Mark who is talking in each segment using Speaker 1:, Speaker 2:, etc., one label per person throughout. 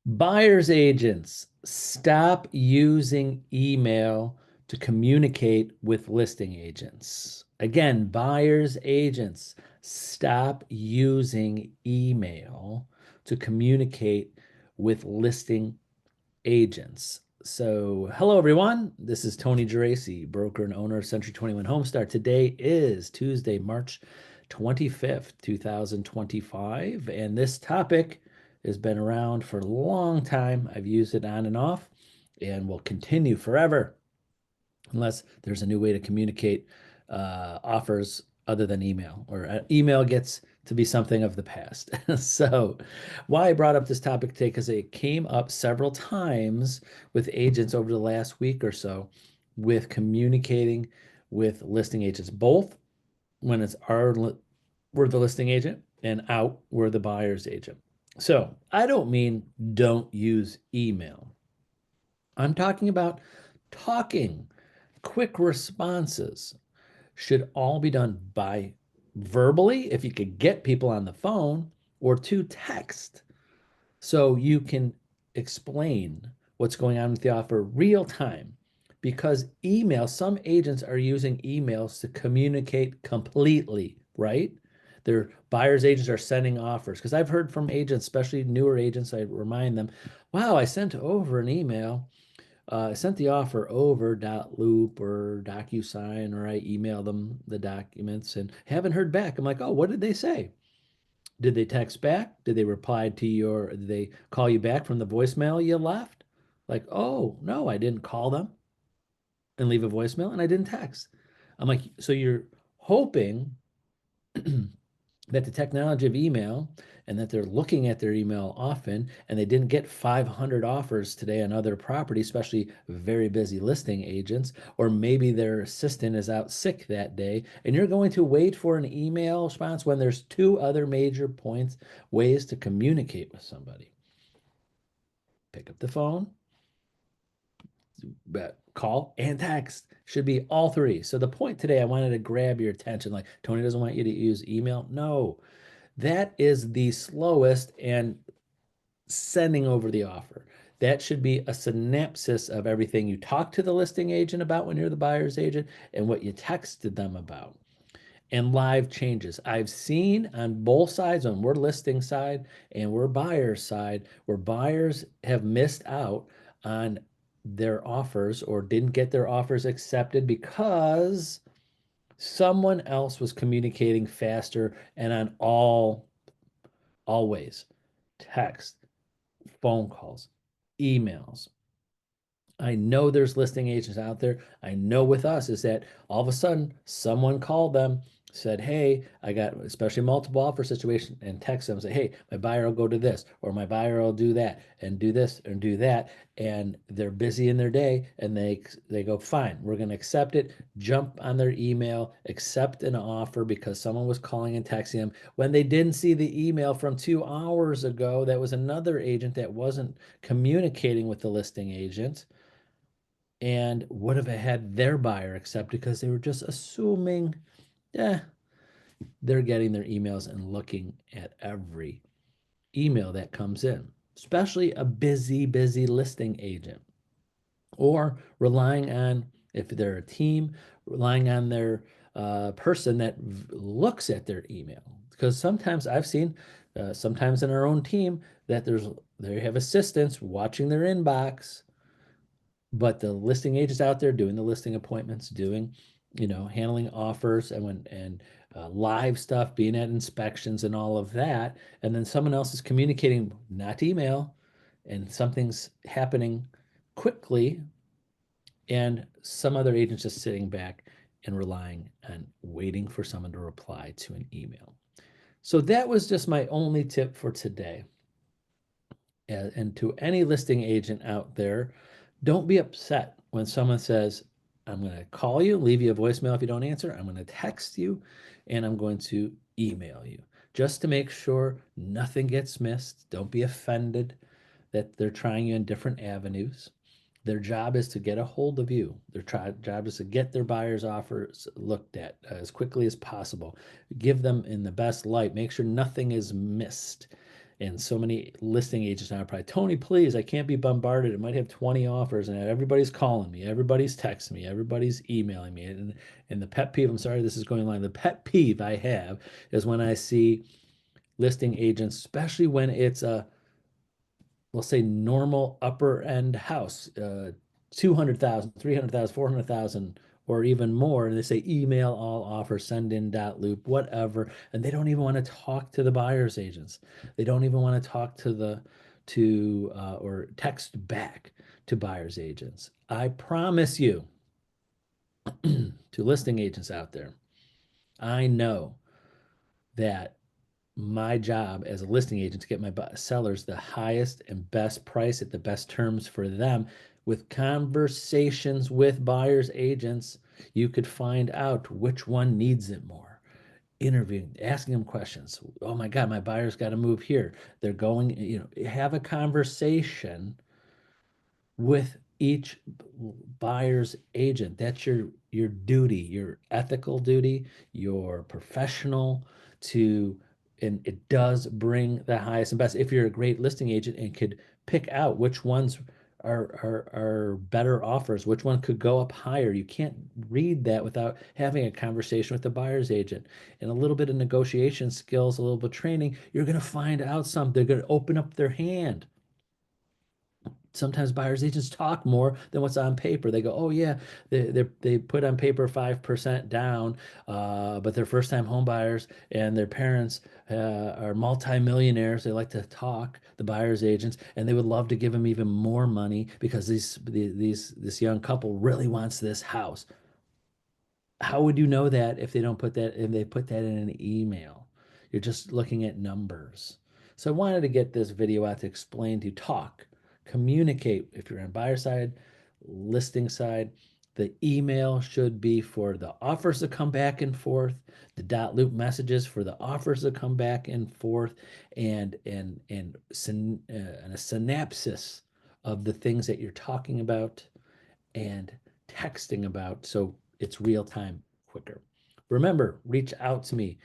Speaker 1: Buyer's agents, stop using email to communicate with listing agents. Again, buyer's agents, stop using email to communicate with listing agents. So, hello everyone. This is Tony Geraci, broker and owner of Century 21 Homestar. Today is Tuesday, March 25th, 2025, and this topic has been around for a long time. I've used it on and off and will continue forever unless there's a new way to communicate offers other than email, or email gets to be something of the past. So, why I brought up this topic today, because it came up several times with agents over the last week or so with communicating with listing agents, both when it's we're the listing agent and out we're the buyer's agent. So, I don't mean don't use email. I'm talking about talking. Quick responses should all be done by verbally, if you could get people on the phone, or to text. So you can explain what's going on with the offer real time. Because email, some agents are using emails to communicate completely, right? Their buyer's agents are sending offers. Because I've heard from agents, especially newer agents, I remind them, wow, I sent over an email. I sent the offer over .loop or DocuSign, or I emailed them the documents and haven't heard back. I'm like, oh, what did they say? Did they text back? Did they reply to did they call you back from the voicemail you left? Like, oh, no, I didn't call them and leave a voicemail and I didn't text. I'm like, so you're hoping that the technology of email and that they're looking at their email often and they didn't get 500 offers today on other properties, especially very busy listing agents, or maybe their assistant is out sick that day and you're going to wait for an email response when there's two other major points, ways to communicate with somebody. Pick up the phone, call, and text. Should be all three. So the point today, I wanted to grab your attention. Like, Tony doesn't want you to use email. No, that is the slowest and sending over the offer. That should be a synopsis of everything you talked to the listing agent about when you're the buyer's agent and what you texted them about. And live changes. I've seen on both sides, on we're listing side and we're buyer's side, where buyers have missed out on their offers or didn't get their offers accepted because someone else was communicating faster and on all ways, text, phone calls, emails. I know there's listing agents out there. I know with us is that all of a sudden someone called them, said, hey, I got especially multiple offer situation, and text them, say, hey, my buyer will go to this, or my buyer will do that and do this and do that. And they're busy in their day and they go, fine, we're going to accept it, jump on their email, accept an offer because someone was calling and texting them when they didn't see the email from 2 hours ago. That was another agent that wasn't communicating with the listing agent and would have had their buyer accept because they were just assuming, yeah, they're getting their emails and looking at every email that comes in, especially a busy listing agent, or relying on, if they're a team, relying on their person that looks at their email. Because sometimes I've seen, sometimes in our own team, that they have assistants watching their inbox, but the listing agents out there doing the listing appointments, doing, handling offers and live stuff, being at inspections and all of that, and then someone else is communicating, not email, and something's happening quickly, and some other agent's just sitting back and relying on waiting for someone to reply to an email. So that was just my only tip for today. And to any listing agent out there, don't be upset when someone says, I'm going to call you, leave you a voicemail if you don't answer. I'm going to text you and I'm going to email you just to make sure nothing gets missed. Don't be offended that they're trying you in different avenues. Their job is to get a hold of you. Their job is to get their buyer's offers looked at as quickly as possible. Give them in the best light. Make sure nothing is missed. And so many listing agents now are probably, Tony, please, I can't be bombarded. It might have 20 offers and everybody's calling me, everybody's texting me, everybody's emailing me. And the pet peeve, I'm sorry, this is going on. The pet peeve I have is when I see listing agents, especially when it's a, we'll say normal upper end house, 200,000, 300,000, 400,000, or even more. And they say email all offers, send in dot loop, whatever. And they don't even want to talk to the buyer's agents. They don't even want to talk to or text back to buyer's agents. I promise you, to listing agents out there, I know that my job as a listing agent to get my sellers the highest and best price at the best terms for them. With conversations with buyers agents, you could find out which one needs it more. Interviewing, asking them questions. Oh my God, my buyer's got to move here. They're going, have a conversation with each buyer's agent. That's your duty, your ethical duty, your professional to, and it does bring the highest and best. If you're a great listing agent and could pick out which ones are better offers, which one could go up higher. You can't read that without having a conversation with the buyer's agent and a little bit of negotiation skills, a little bit of training. You're going to find out something. They're going to open up their hand. Sometimes buyers agents talk more than what's on paper. They go, oh yeah, they put on paper 5% down, but they're first time home buyers and their parents are multimillionaires. They like to talk, the buyers agents, and they would love to give them even more money because this young couple really wants this house. How would you know that if they don't put that, if they put that in an email? You're just looking at numbers. So I wanted to get this video out to explain, to talk, communicate. If you're on buyer side, listing side, the email should be for the offers to come back and forth, the dot loop messages for the offers to come back and forth, and a synopsis of the things that you're talking about and texting about, so it's real time, quicker. Remember, reach out to me.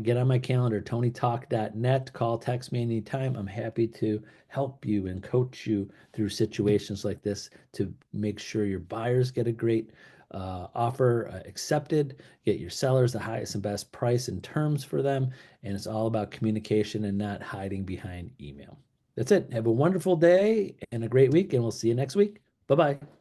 Speaker 1: Get on my calendar, tonytalk.net. Call, text me anytime. I'm happy to help you and coach you through situations like this to make sure your buyers get a great offer accepted, get your sellers the highest and best price and terms for them. And it's all about communication and not hiding behind email. That's it. Have a wonderful day and a great week, and we'll see you next week. Bye bye.